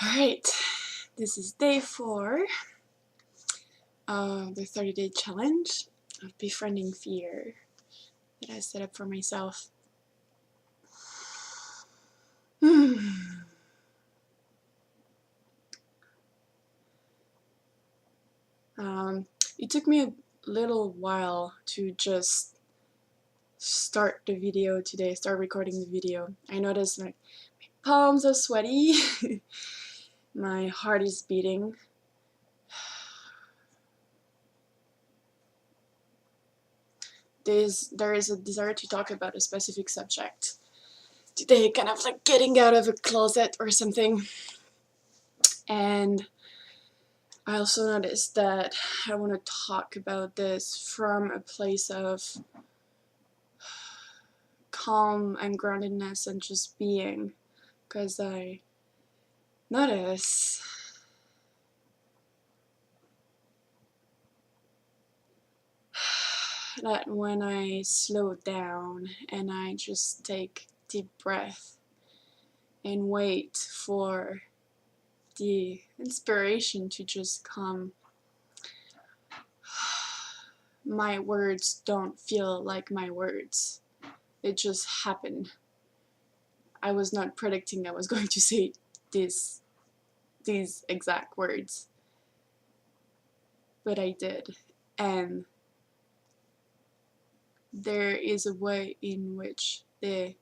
Alright, this is day 4 of the 30-day challenge of Befriending Fear that I set up for myself. It took me a little while to just start the video today, start recording the video. I noticed like my palms are sweaty, my heart is beating. There is a desire to talk about a specific subject today, kind of like getting out of a closet or something. And I also noticed that I want to talk about this from a place of calm and groundedness and just being, because I notice that when I slow down and I just take deep breath and wait for the inspiration to just come, my words don't feel like my words. It just happened. I was not predicting I was going to say these exact words, but I did. And there is a way in which they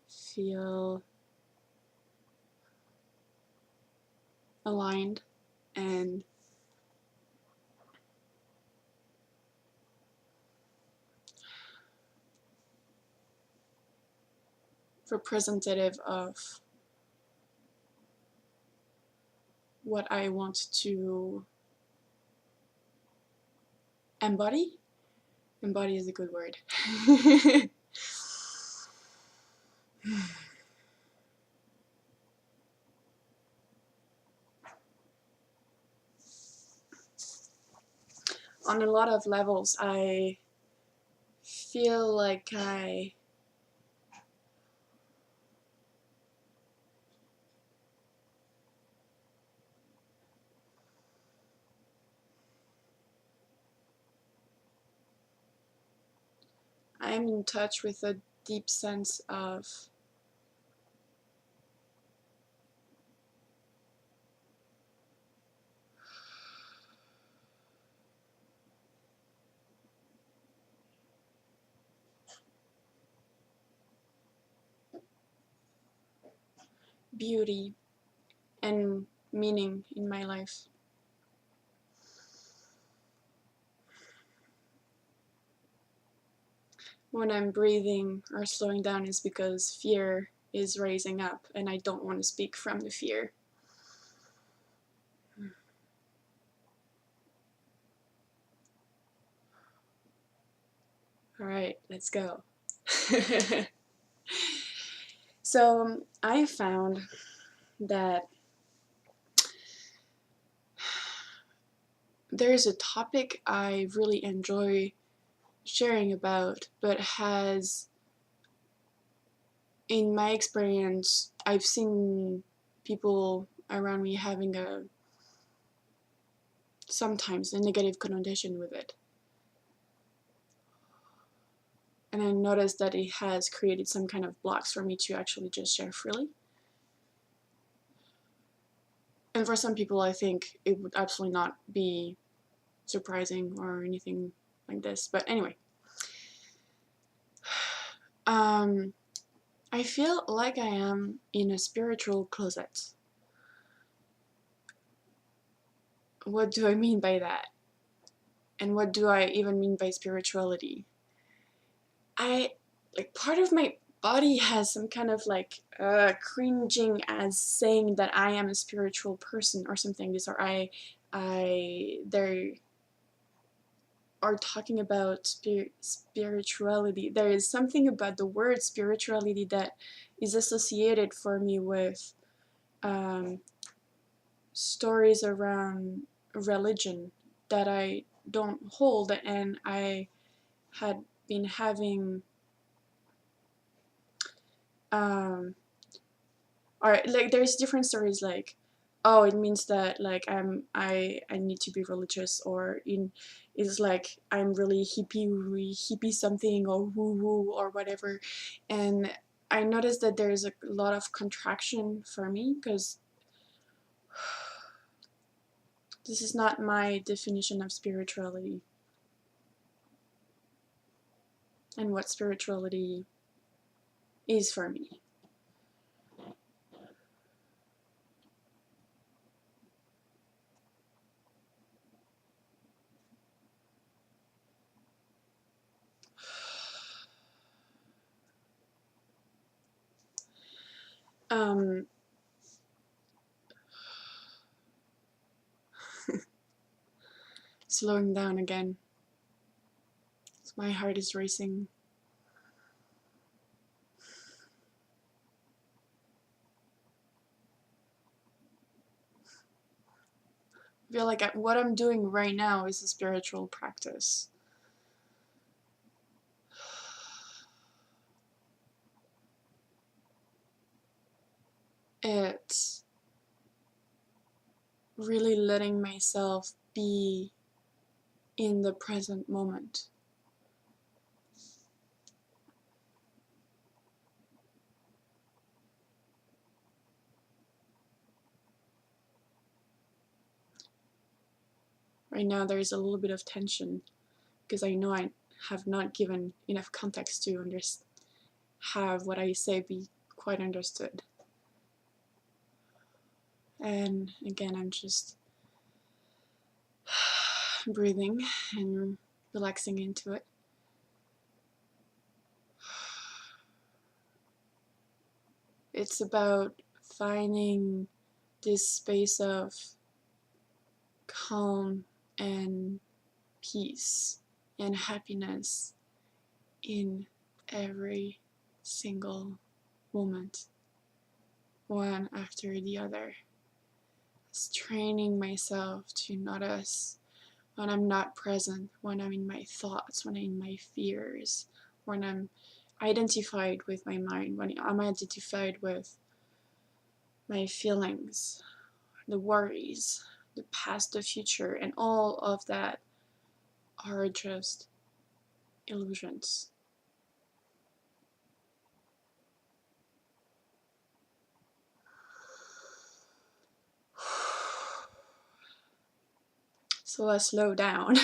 feel aligned and representative of what I want to embody. Embody is a good word. On a lot of levels, I feel like I'm in touch with a deep sense of beauty and meaning in my life. When I'm breathing or slowing down is because fear is rising up and I don't want to speak from the fear. Alright, let's go. So I found that there's a topic I really enjoy sharing about, but has, in my experience, I've seen people around me having sometimes a negative connotation with it. And I noticed that it has created some kind of blocks for me to actually just share freely. And for some people, I think it would absolutely not be surprising or anything like this. But anyway, I feel like I am in a spiritual closet. What do I mean by that? And what do I even mean by spirituality? Part of my body has some kind of cringing as saying that I am a spiritual person or something. These are they are talking about spirituality. There is something about the word spirituality that is associated for me with stories around religion that I don't hold, and I had been having or like there's different stories, like oh, it means that like I need to be religious, or it's like I'm really hippie something, or woo woo or whatever. And I noticed that there's a lot of contraction for me, because this is not my definition of spirituality and what spirituality is for me. Um, Slowing down again. My heart is racing. I feel like what I'm doing right now is a spiritual practice. It's really letting myself be in the present moment. Right now there's a little bit of tension, because I know I have not given enough context to have what I say be quite understood. And again, I'm just breathing and relaxing into it. It's about finding this space of calm and peace and happiness in every single moment, one after the other. It's training myself to notice when I'm not present, when I'm in my thoughts, when I'm in my fears, when I'm identified with my mind, when I'm identified with my feelings, the worries, the past, the future, and all of that are just illusions. So I slow down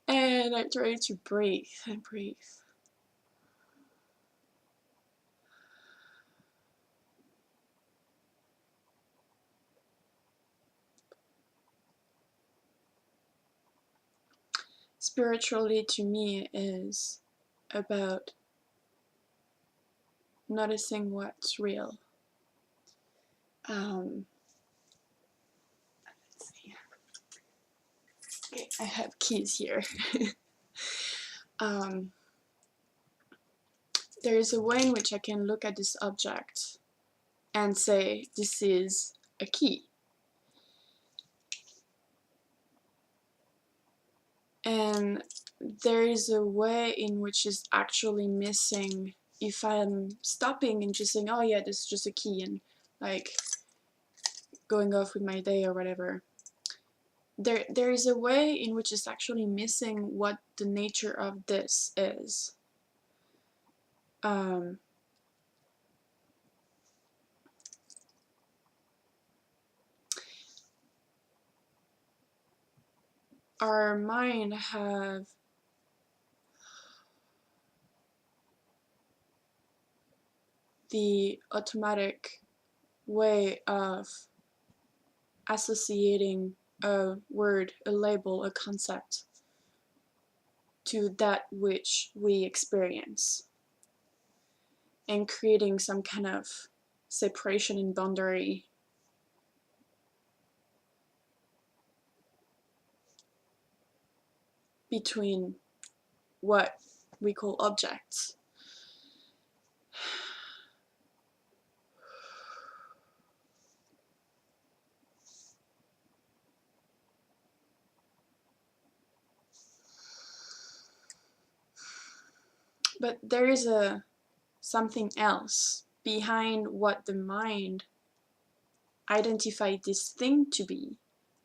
and I try to breathe and breathe. Spirituality to me is about noticing what's real. Let's see. Okay, I have keys here. There's a way in which I can look at this object and say, this is a key. And there is a way in which is actually missing if I'm stopping and just saying, oh yeah, this is just a key, and like going off with my day or whatever. There is a way in which it's actually missing what the nature of this is. Our mind have the automatic way of associating a word, a label, a concept to that which we experience, and creating some kind of separation and boundary between what we call objects. But there is something else behind what the mind identify this thing to be.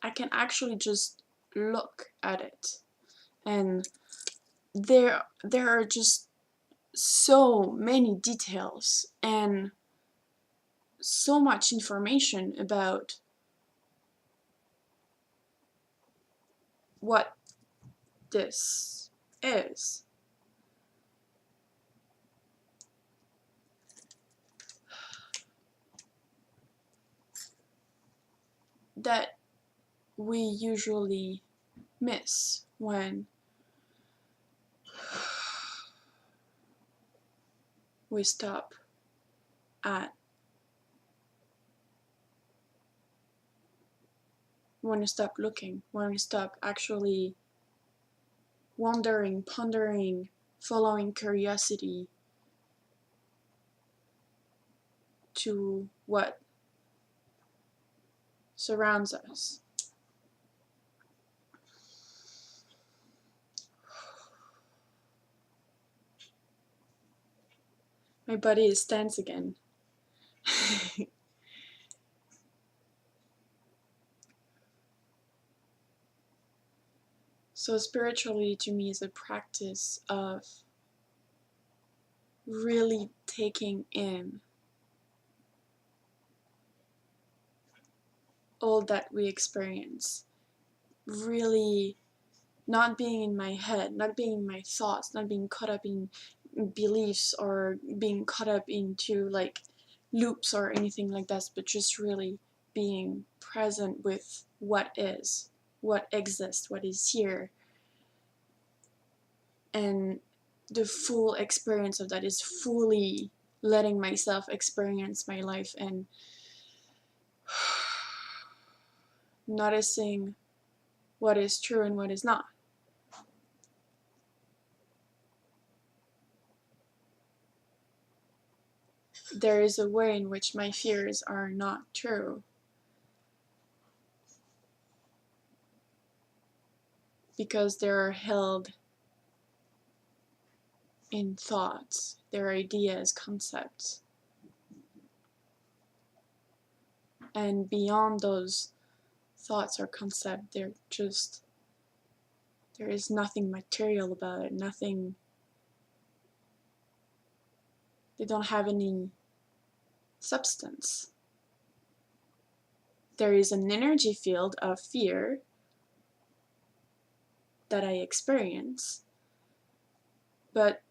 I can actually just look at it. And there are just so many details and so much information about what this is. That we usually miss when we stop at when we stop looking, when we stop actually wondering, pondering, following curiosity to what surrounds us. My body is tense again. So spirituality to me is a practice of really taking in all that we experience. Really not being in my head, not being in my thoughts, not being caught up in beliefs or being caught up into like loops or anything like that, but just really being present with what is, what exists, what is here. And the full experience of that is fully letting myself experience my life and noticing what is true and what is not. There is a way in which my fears are not true, because they are held in thoughts, their ideas, concepts. And beyond those thoughts or concepts, there is nothing material about it, nothing, they don't have any substance. There is an energy field of fear that I experience, but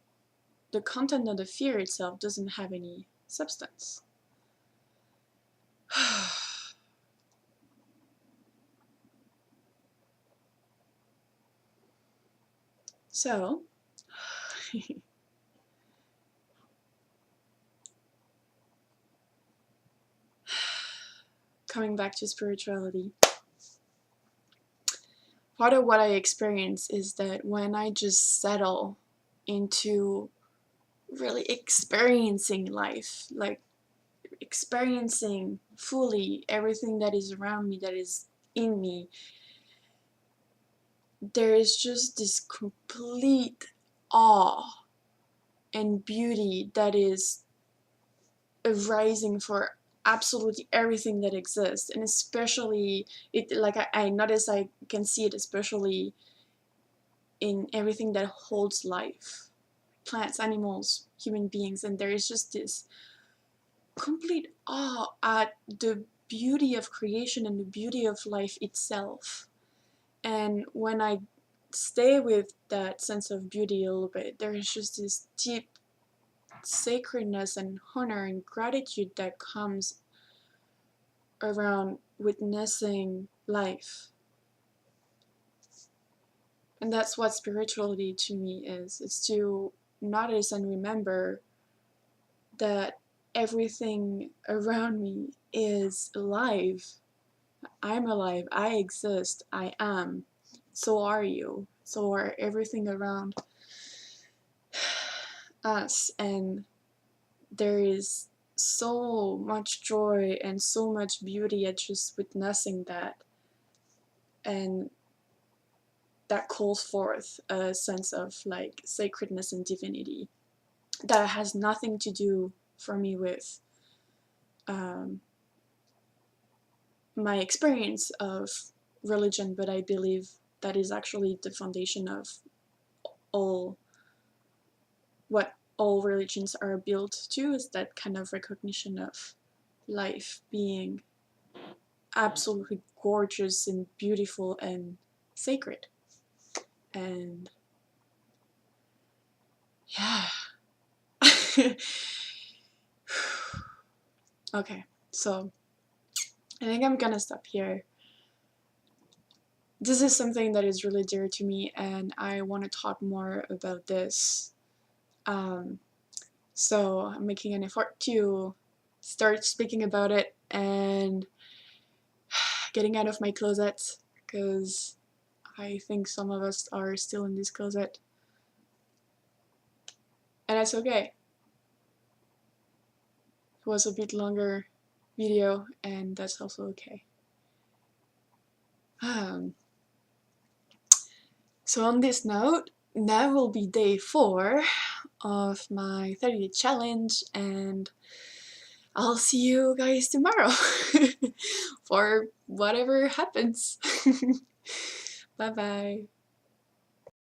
the content of the fear itself doesn't have any substance. So, coming back to spirituality, part of what I experience is that when I just settle into really experiencing life, like experiencing fully everything that is around me, that is in me, there is just this complete awe and beauty that is arising for absolutely everything that exists. And especially it, like I notice, I can see it especially in everything that holds life, plants, animals, human beings. And there is just this complete awe at the beauty of creation and the beauty of life itself. And when I stay with that sense of beauty a little bit, there is just this deep sacredness and honor and gratitude that comes around witnessing life. And that's what spirituality to me is. It's to notice and remember that everything around me is alive. I'm alive. I exist. I am. So are you. So are everything around us. And there is so much joy and so much beauty at just witnessing that. And that calls forth a sense of like sacredness and divinity that has nothing to do for me with my experience of religion, but I believe that is actually the foundation of all what all religions are built to, is that kind of recognition of life being absolutely gorgeous and beautiful and sacred. And yeah. Okay, so I think I'm gonna stop here. This is something that is really dear to me, and I want to talk more about this. So I'm making an effort to start speaking about it and getting out of my closet, because I think some of us are still in this closet. And that's okay. It was a bit longer video, and that's also okay. So on this note, that will be day 4 of my 30-day challenge, and I'll see you guys tomorrow for whatever happens. Bye bye.